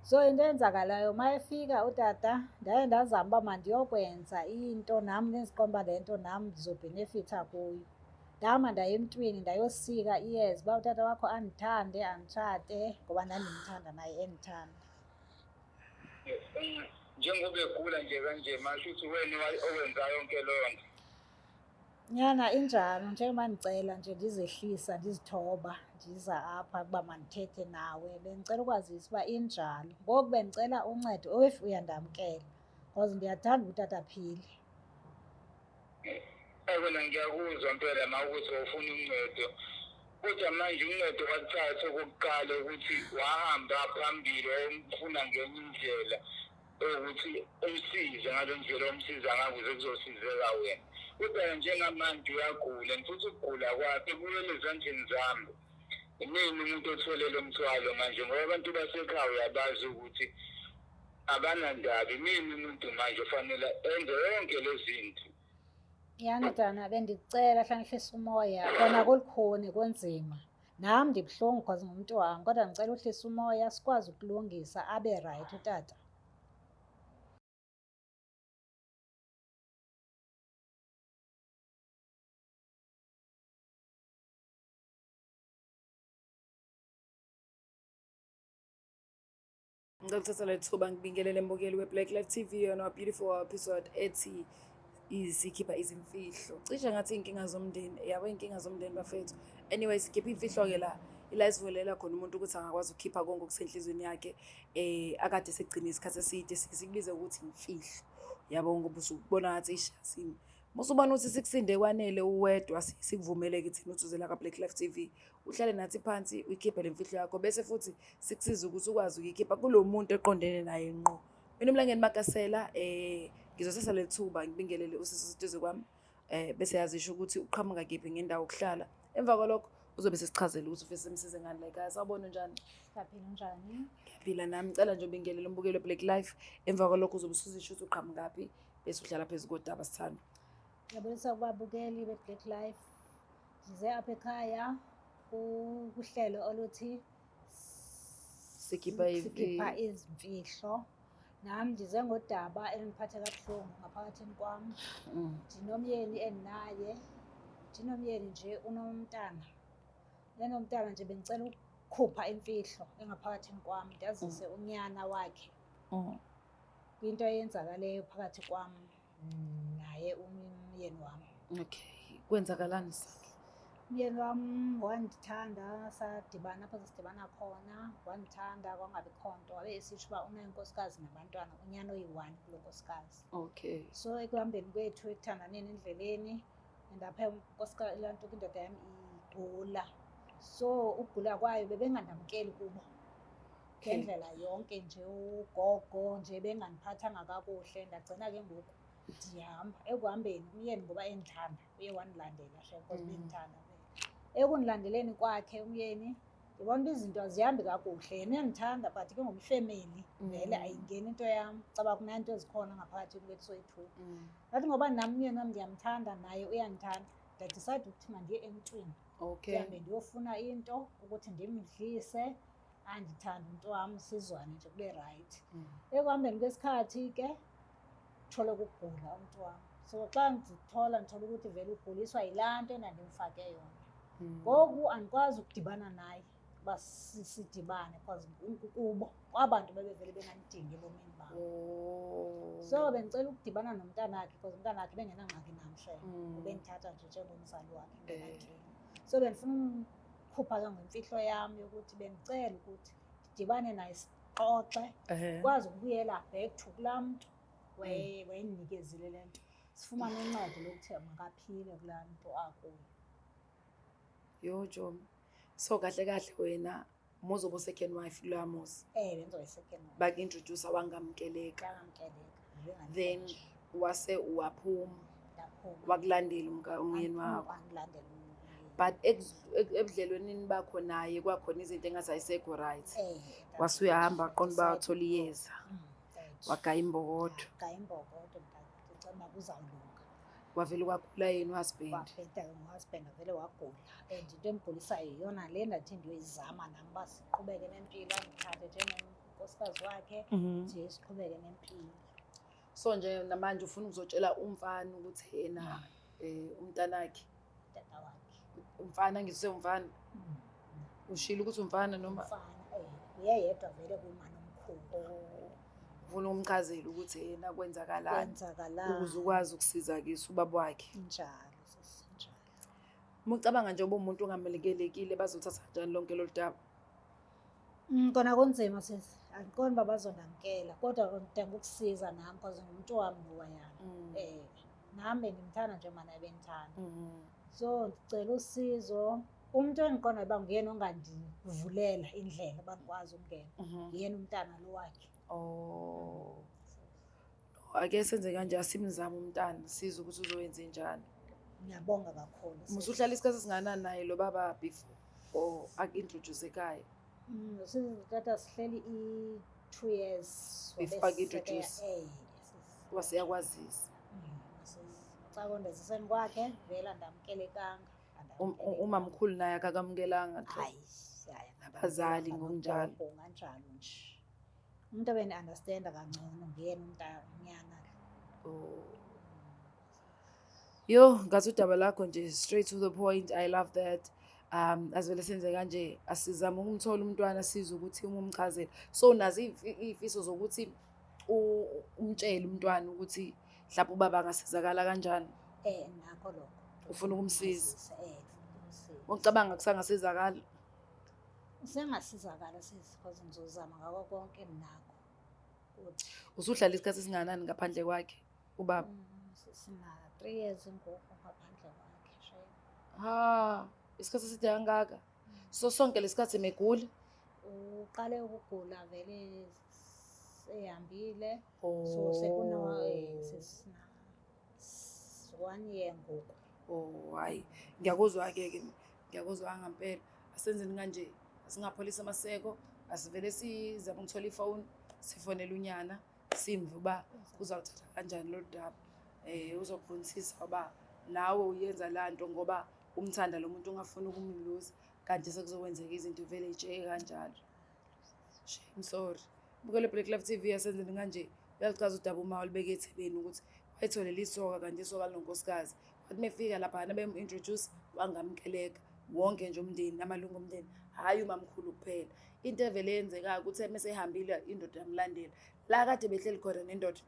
So into eyenzakalayo uma efika utata ndaye ndazama uba mandiyokwenza into nam nendiqonda uba le nto nam ndizobhenefitha kuyo. Ndahamba ndaya emntwini ndayosika iyeza uba utata wakho andithande anditshate ngoba ndandimthanda naye endithanda. Njengoba egula nje kanje masho ukuthi wena owenza yonke leyo nto. Nyana injalo, njengoba ndicela nje ndizehlisa ndizithoba ndiza apha ukuba mandithethe nawe bendicela ukwazisa uba injalo. Ngoku bendicela uncedo if uyandamkela because ndiyathanda uba utata aphile. Wena ngiyakuzwa mpela ma ukuthi ufuna uncedo, kodwa manje uncedo wakuthatha okokuqala ukuthi wahamba phambili wayomfuna ngenye indlela ukuthi umsize ngale ndlela omsiza ngayo ukuze kuzosizeka wena. Kodwa njengamanje uyagula and futhi ukugula kwakhe kuyele ezandleni zami. Yimina umuntu othole lo mthwalo manje ngoba abantu basekhaya uyabazi ukuthi abanandaba. Yimina umuntu manje ofanele enze yonke lezi zinto. Yani Dana bendicela hlanga ehlisa umoya kona kulukhuni kunzima. Nam ndibuhlungu because ngumntu wam kodwa ndicela uhlisa umoya sikwazi ukulungisa abe rayithi utata. Ngicela ukuthatha le thuba ngibingelele mbukeli we-Black Life TV yona beautiful episode ethi sikhipha izimfihlo. Cishe ngathi iy'nkinga zomndeni, yabo iy'nkinga zomndeni bafethu. Anyway, sikhipha imfihlo-ke ila esivulela khona umuntu ukuthi angakwazi ukukhipha konke okusenhlizweni yakhe akade sekugcina isikhathi eside sikubize ukuthi imfihlo. Yabo ngoba usubona ngathi ishasini. Musubona ukuthi sikusinde kwanele uwedwa sikuvumeleke thina ukuthi uzela ka-Black Life TV. Uhlale nathi phansi uyikhiphe le mfihlo yakho bese futhi sikusiza ukuthi ukwazi ukuyikhipha kulo muntu eqondene naye ngqo. Mina Mlangeni Makasela ngizothatha le thuba ngibingelele usisi Duze kwami bese yazisho ukuthi uqhamuka kephi ngendawo okuhlala. Emva kwalokho uzobe sesichazela ukuthi ufisa simsize ngani la ekhaya. Sawubona njani? Siyaphila njani? Ngiyaphila nami. Ngicela nje ubingelele umbukelo we-Black Life. Emva kwalokho uzobe usuzisho ukuthi uqhamukaphi bese uhlala phezu kodaba sithando. Ngiyabonisa kubabukeli be-Black Life. Size apha ekhaya kuhlelo oluthi Sikhipha izimfihlo. Nami ndize ngodaba elingiphathe kabuhlungu ngaphakathini kwami. Ndinomyeni endinaye. Ndinomyeni nje unomntana. Lenomntana nje bengicela ukukhupha imfihlo engaphakathini kwami ndazise unyana wakhe. Kwinto eyenzakaleyo phakathi kwami naye umyeni wami. Okay. Kwenzakalani sakhe? Umyeni wami wandithanda sadibana apho sasidibana khona wandithanda kwangabi khonto wabe esitsho uba unenkosikazi nabantwana unyana oyi-1 kulo nkosikazi. Okay. So ekuhambeni kwethu ekuthandaneni endleleni endapha unkosikazi laa nto indoda yami igula. So ukugula kwayo bebengandamkeli kubo ngendlela yonke nje ugogo nje bengandiphathanga kakuhle ndagcina ke ngoku ndihamba. Ekuhambeni umyeni ngoba endithanda uye wandilandela shem because bendithanda. Ekundilandeleni kwakhe umyeni ndibona uba izinto azihambi kakuhle. Yena uyandithanda but ke ngoku ifemeli vele ayingeni into yam. Caba kunento ezikhona ngaphakathi kwethu soyi-2. Ngathi ngoba nam umyeni wam ndiyamthanda naye uyandithanda ndadicide ukuthi mandiye emntwini. Okay. Ndihambe ndiyofuna into ukuthi ndimdlise andithande umntu wam sizwane nje kube rayithi. Ekuhambeni kwesikhathi ke thole ukugula umntu wami. So xa ndithola ukuthi vele uguliswa yilaa nto endandimfake yona. Ngoku andikwazi ukudibana naye uba sidibane because kubo kwabantu bebevele bengandidingi ebomini bam. So bendicela ukudibana nomntanakhe because umntanakhe bengenangxaki namhle. Ubendithatha nje njengomzali wakhe ngenankinga. So bendifuna ukukhupha ke ngemfihlo yami yokuthi bendicela ukuthi ndidibane naye sixoxe kwazi ukubuyela back to kulaa mntu wayendinikezile le nto. Sifumane uncedo lokuthi makaphile kulaa nto akuyo. Yo Jomi. So kahle kahle wena muzoba u-second wife kuloya muzi. Benzoba i-second wife. Baku-introduce wangamukeleka. Bangamkeleka. Then wase waphuma. Ndaphuma. Wakulandela umyeni wakho. Wangilandela. But ebudlelwenini bakho naye kwakhona izinto engathi ayisekho right. Wasuyahamba aqonda uba wathola iyeza. Wagaya imbokodo. Wagaya imbokodo ndicela uba kuzawulunga. Wavele wagula yena uhusband. Wabheda uhusband vele wagula. And into emgulisayo yiyona le ndathi ndiyoyizama nami uba siqhubeke nempilo andithathe nonkosikazi wakhe nje siqhubeke nempilo. So nje namanje ufuna ukuzotshela umfana ukuthi yena umntanakhe Tata wakhe umfana ngizusewumfana ushilo ukuthi umfana noma umfana uyedwa vele kuma nomkhulu ufuna ukumchazela ukuthi yena kwenzakalani kwenzakalani ukuze ukwazi ukusizakisa ubaba wakhe. njalo sesinjalo. Uma ucabanga nje umuntu ongamelekelekile bazothatha kanjani lonke lolu daba? Kona kunzima sisi, angiqondi uba bazonamkela kodwa ngidinga ukusiza nami because ngumuntu wami lowayana. Nami bengimthanda nje mana benithanda. So ngicela usizo. Umuntu engiqonda uba nguyena ongandivulela indlela bangikwazi ukungena. Yena umntana lo wakhe. Ake senze kanje asimzame umntana size ukuthi uzowenza njani. Ngiyabonga kakhulu. Musuhlala isikhathi esinganani naye lo baba before or aku-introduce ekhaya? Tata sihleli 2 years. Before aku-introduce? Wasiyakwazisa? Cakondeziseni kwakhe vele andamukelekanga. Umamkhulu naye akakamukelanga? Hayi, nabazali ngokunjalo? Kanjalo nje. Umuntu obeni-understanda kangcono nguyena umntanyana. Yo, ngathi udaba lakho nje straight to the point. I love that. Asivele senze kanje asizame ukumthola umntwana size ukuthi umchazele. So nazo ifiso zokuthi umtshele umntwana ukuthi mhlawumbe ubaba angasizakala kanjani. Nakho lokho. Ufuna ukumsiza? Ukumsiza. Ucabanga kusangasizakala? Usengasizakala sisi because ngizozama ngako konke enginakho. Usuhlala isikhathi esinganani ngaphandle kwakhe ubaba? Sina 3 years ngoku ngaphandle kwakhe. Isikhathi eside kangaka? So sonke lesikhathi megula? Uqale ukugula vele ehambile. So sekuna sesina 1 year ngoku. Hayi ngiyakuzwa-ke ngiyakuzwa ngampela. Asenzeni kanje singapholisa amaseko asivele sizama ukuthola ifoni sifonele unyana simve uba uzawuthatha kanjani lo daba. Uzokufunisisa uba nawe uyenza lanto ngoba umthanda lo muntu ungafuni ukumluza kanti sekuzokwenzeka izinto vele ejeke kanjalo. Shame, sorry. Bukele Black Love TV yasenzeni kanje uyalichaza udaba uma walibeke ethebeni ukuthi wayethole lisoka kanti isoka linonkosikazi. Wathi mefika lapha bem-introduce wangamukeleka wonke nje umndeni namalungu omndeni, hhayi umamkhulu kuphela. Into evele yenzeka ukuthi mesehambile indoda yamlandela la kade behleli khona nendoda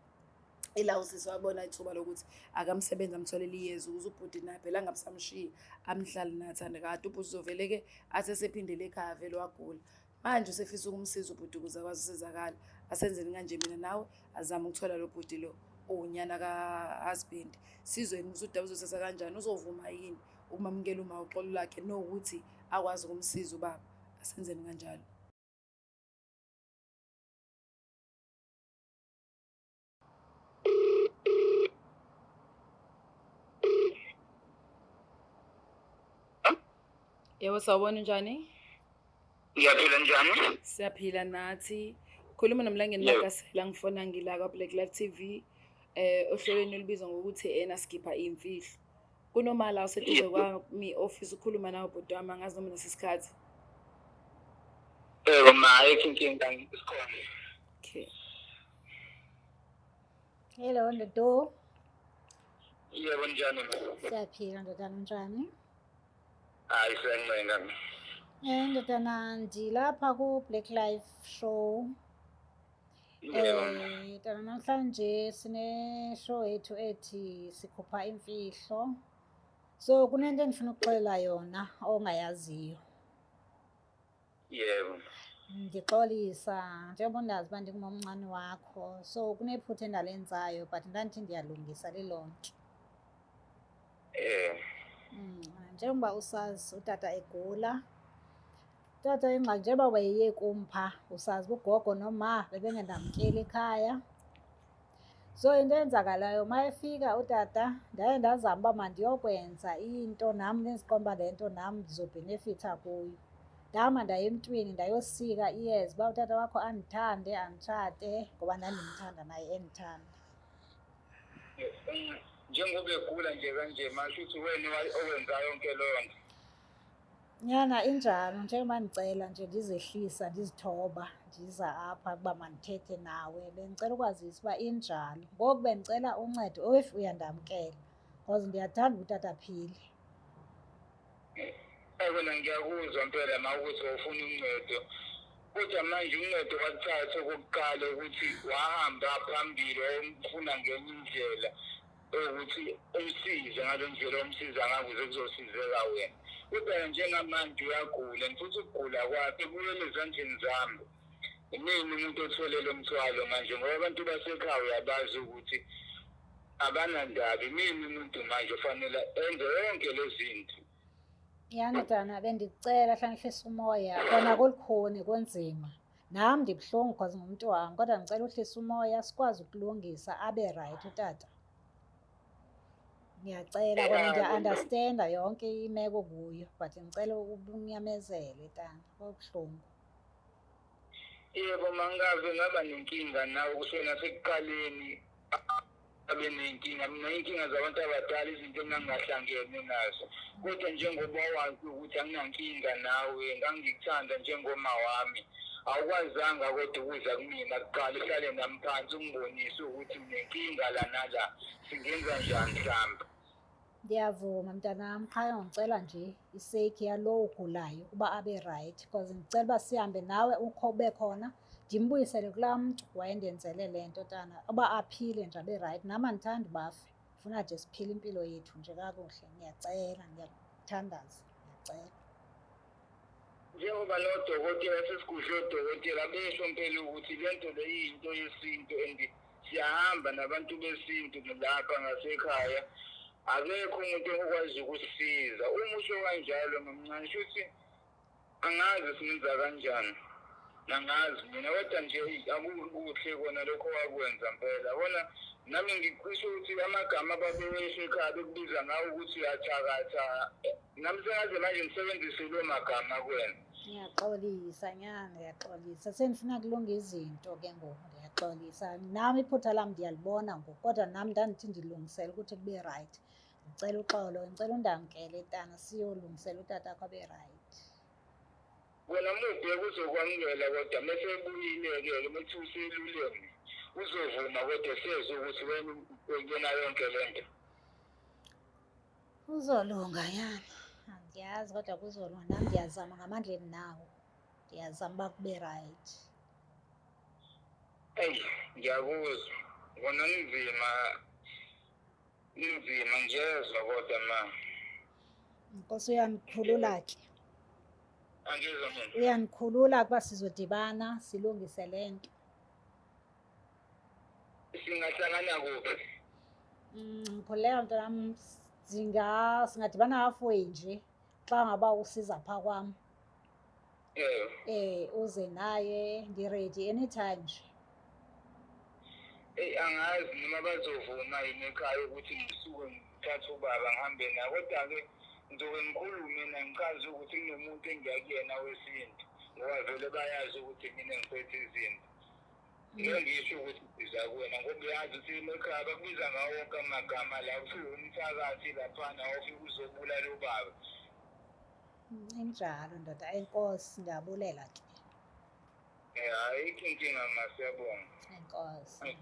ila usisi wabona ithuba lokuthi akamsebenza amtholele iyezi ukuze ubhuti naye phela angabusamshiya amhlali nathanda kade ubhuti uzovele-ke athi esephindele ekhaya vele wagula. Manje usefisa ukumsiza ubhuti ukuze akwazi usizakala. Asenzeni kanje mina nawe azame ukuthola lo bhuti lo unyana ka-husband. Sizweni ukuthi udaba uzothatha kanjani, uzovuma yini ukumamukela uma uxolo lakhe nokuthi akwazi ukumsiza ubaba. Asenzeni kanjalo. Yebo, sawubona njani? Ngiyaphila njani? Siyaphila nathi. Khuluma noMlangeni Makasela, ngifona ngila kwa-Black Live TV. Ohlelweni olubizwa ngokuthi Skipha Imfihlo. Kunomala useduze kwami office ukhuluma nawe bhuti wami, angazi noma nesisikhathi. Ayikho inkinga isikhona. Okay. Hello ndodo. Yebo njani? Siyaphila ndodana njani? Hayi siyancenga. Ndodana ndilapha ku-Black Life Show. Tana namhlanje sine-show yethu ethi sikhupha imfihlo. So kunento endifuna ukuxolela yona ongayaziyo. Yebo. Ndixolisa njengoba ndazi uba ndingumamncane wakho. So kunephutha endalenzayo but ndandithi ndiyalungisa lilonke. Njengoba usazi utata egula. Tata ingxaki njengoba wayiye kumpha usazi ugogo noma bebengendamkeli ekhaya. So into eyenzakalayo uma efika utata ndaye ndazama uba mandiyokwenza into nam nendiqonda uba le nto nam ndizobhenefitha kuyo. Ndahamba ndaye emntwini ndayosika iyeza uba utata wakho andithande anditshate ngoba ndandimthanda naye endithanda. Njengoba egula nje kanje masho ukuthi wena owenza yonke leyo nto. Nyana injalo njengoba ndicela nje ndizehlisa ndizithoba ndiza apha ukuba mandithethe nawe bendicela ukwazisa uba injalo. Ngoku bendicela uncedo if uyandamkela because ndiyathanda utata aphile. Yabona ngiyakuzwa mpela ma ukuthi ufuna uncedo. Kodwa manje uncedo wathatha okokuqala ukuthi wahamba phambili wayomfuna ngenye indlela ukuthi umsize ngale ndlela omsiza ngayo ukuze kuzosizeka wena. Kodwa njengamanje uyagula and futhi ukugula kwakhe kuyele ezandleni zami. Yimina umuntu othole lo mthwalo manje ngoba abantu basekhaya uyabazi ukuthi abanandaba. Yimina umuntu manje ofanele enze yonke lezi zinto. Yani Dana bendicela hlanga ngihlisa umoya kona kulukhuni kunzima. Nami ndibuhlungu because ngumuntu wami kodwa ngicela uhlisa umoya sikwazi ukulungisa abe right utata. Ngiyacela kona ndiya-understanda yonke imeko kuyo but ngicela unyamezele Tana kubuhlungu. Yebo mangabe ngaba nenkinga nawe kusona sekuqaleni abe nenkinga. Mina inkinga zabantu abadala izinto engangahlangene nazo. Kodwa njengoba wazi ukuthi anginankinga nawe ngangikuthanda njengoma wami. Awukwazanga kodwa ukuza kumina kuqala uhlale nami phansi ungibonise ukuthi unenkinga la nala singenza njani mhlawumbe. Ndiyavuma mntanami qha ngicela nje iseki yalo ugulayo uba abe right because ngicela uba sihambe nawe ube khona ndimbuyisele kulaa mntu wayendenzele le nto Tana uba aphile nje abe right. Nami andithandi bafe ndifuna nje siphile impilo yethu nje kakuhle. Ngiyacela ngiyakuthandaza ngiyacela. Njengoba nodokotela sesikudle odokotela besho mpela ukuthi le nto le yinto yesintu and siyahamba nabantu besintu lapha ngasekhaya. Akekho umuntu okwazi ukusisiza. Uma usho kanjalo nomncane shuthi angazi singenza kanjani. Nangazi mina kodwa nje akukuhle kona lokho wakwenza mpela. Bona nami ngiqisho ukuthi amagama ababewesho ekhaya bekubiza ngawo ukuthi uyathakatha. Nami sengaze manje ngisebenzise lo magama kuwena. Ngiyaxolisa nyana ngiyaxolisa sendifuna kulunga izinto ke ngoku ndiyaxolisa. Nami iphutha lam ndiyalibona ngoku kodwa nami ndandithi ndilungisele ukuthi kube right. Ngicela uxolo ngicela undamkele Tana siyolungisela utata akho abe right. Wena muphi kuzokwamukela kodwa mase ebuyile-ke methi useluleme uzovuma kodwa sezwe ukuthi wena uyena yonke le nto. Kuzolunga nyana angiyazi kodwa kuzolunga. Nami ndiyazama ngamandla endinawo ndiyazama uba kube right. Eyi ngiyakuzwa kona inzima ngiyezwa kodwa ma. Nkosi uyanikhulula ke. Angizwa mina. Uyanikhulula kuba sizodibana silungise le nto. Singahlangana kuphi? Ngikhululeka mntanami singadibana halfway nje xa ngaba usiza phaa kwam. Uze naye ndiredi anytime nje. Angazi noma bazovuma yini ekhaya ukuthi ngisuke ngithathe ubaba ngihambe naye kodwa-ke ngizoke ngikhulume naye ngichaze ukuthi kunomuntu engiyakuyena wesintu ngoba vele bayazi ukuthi mina ngiphethe izinto. Ngisho ukuthi siza kuwena ngoba uyazi ukuthi ekhaya bakubiza ngawo wonke amagama la kuthiwa umthakathi laphana wafika uzobulala ubaba. Injalo ndoda enkosi ndiyabulela ke. Ayikho inkinga masiyabonga. Enkosi.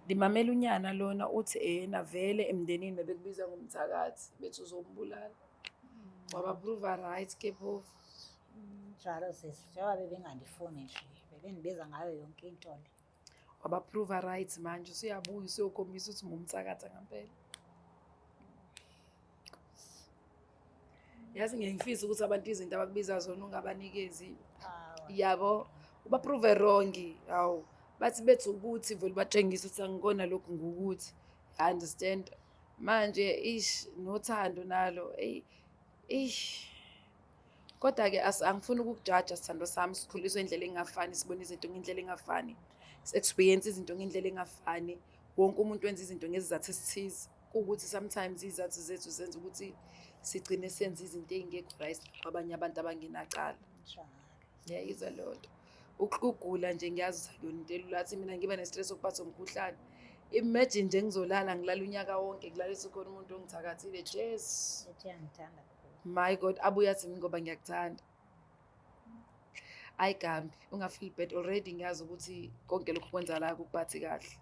Ndimamela unyana lona uthi yena vele emndenini bebekubiza ngomthakathi bethi uzombulala. Waba-prove right ke phofu. Njalo sisi njengoba bebengandifuni nje bebendibiza ngayo yonke into le. Waba-prove right manje usuyabuya usuyokhombisa ukuthi ngumthakathi ngampela. Yazi ngiyangifisa ukuthi abantu izinto abakubiza zona ungabanikezi. Yabo uba-prove wrong hawu bathi bethi ukuthi vele batshengisa ukuthi angikona lokhu ngukuthi. I understand manje nothando nalo kodwa-ke angifuni ukukujaja sithando sami sikhuliswe indlela engafani sibone izinto ngendlela engafani si-experience izinto ngendlela engafani. Wonke umuntu wenza izinto ngezizathu esithize kuwukuthi sometimes izathu zethu zenza ukuthi sigcine senza izinto ey'ngekho right kwabanye abantu abangenacala. Ngiyayizwa leyo nto. Ukugula nje ngiyazi ukuthi akuyona into elula. Athi mina ngiba ne-stress okuphatha umkhuhlane imagine nje ngizolala ngilala unyaka wonke kulalisa khona umuntu ongithakathile Jesu. ethi uyangithanda kakhulu. My God, abuya athi ngoba ngiyakuthanda. Ayigambi, ungafeel bad already ngiyazi ukuthi konke lokhu kwenza la kukubathi kahle.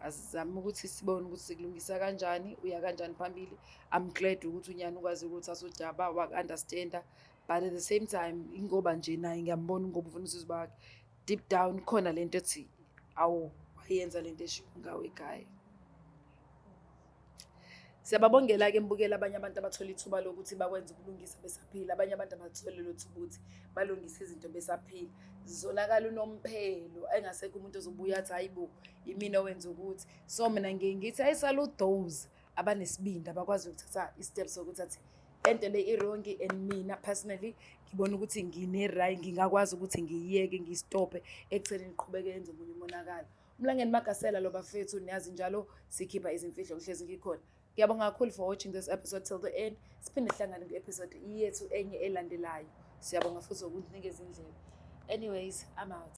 Asizame ukuthi sibone ukuthi sikulungisa kanjani, uya kanjani phambili. I'm glad ukuthi unyana ukwazi ukuthi asojaba wak-understanda, but at the same time ingoba nje naye ngiyambona ngoba ufuna usizwa wakhe. Deep down khona lento ethi awu wayenza lento eshiwo ngawe ekhaya. Siyababongela ke mbukela abanye abantu abathola ithuba lokuthi bakwenza ukulungisa besaphila, abanye abantu abathole lo thuba ukuthi balungise izinto besaphila. Zizonakala unomphelo engasekho umuntu ozobuya athi hayibo imina owenza ukuthi. So mina ngithi ayisala those abanesibindi abakwazi ukuthatha i-steps sokuthi athi ento le i-wrong and mina personally ngibona ukuthi ngine-right, ngingakwazi ukuthi ngiyiyeke ngistope ekutheni ngiqhubeke yenze omunye umonakalo. Umlangeni Magasela lo bafethu niyazi njalo sikhipha izimfihlo ngihlezi ngikhona. Ngiyabonga kakhulu for watching this episode till the end. Siphinde sihlangane ku-episode yethu enye elandelayo. Siyabonga futhi ukunikeza indlela. Anyways, I'm out.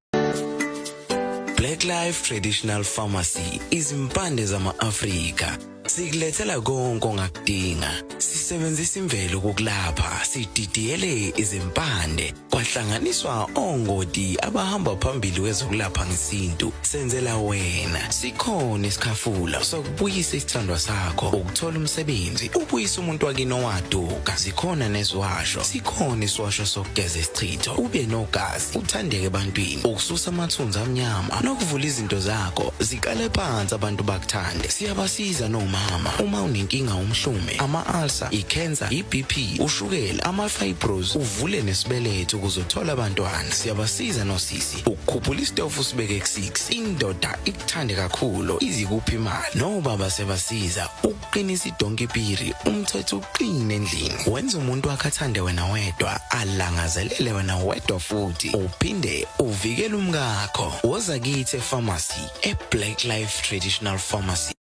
Black Life Traditional Pharmacy izimpande zama-Afrika. Sikulethela konke ongakudinga. Sisebenzisa imvelo kokulapha, sididiyele izimpande, kwahlanganiswa ongoti abahamba phambili kwezokulapha ngesintu. Senzela wena. Sikhona isikhafula sokubuyisa isithandwa sakho, ukuthola umsebenzi, ubuyisa umuntu wakini owaduka. Sikhona nezwasho. Sikhona iswasho sokugeza isichitho, ube nogazi, uthandeke ebantwini, ukususa amathunzi amnyama, nokuvula izinto zakho zikale phansi abantu bakuthande. Siyabasiza noma uma unenkinga umhlume, ama-ulcer, i-cancer, i-BP, ushukela, ama-fibros, uvule nesibeletho ukuzothola abantwana. Siyabasiza nosisi ukukhuphula isitofu sibeke ku-6, indoda ikuthande kakhulu izikuphi imali. Nobaba sebasiza ukuqinisa idonkipiri, umthetho uqine endlini. Wenza umuntu akathande wena wedwa, alangazelele wena wedwa futhi, uphinde uvikele umkakho. Woza kithi e-pharmacy, e-Black Life Traditional Pharmacy.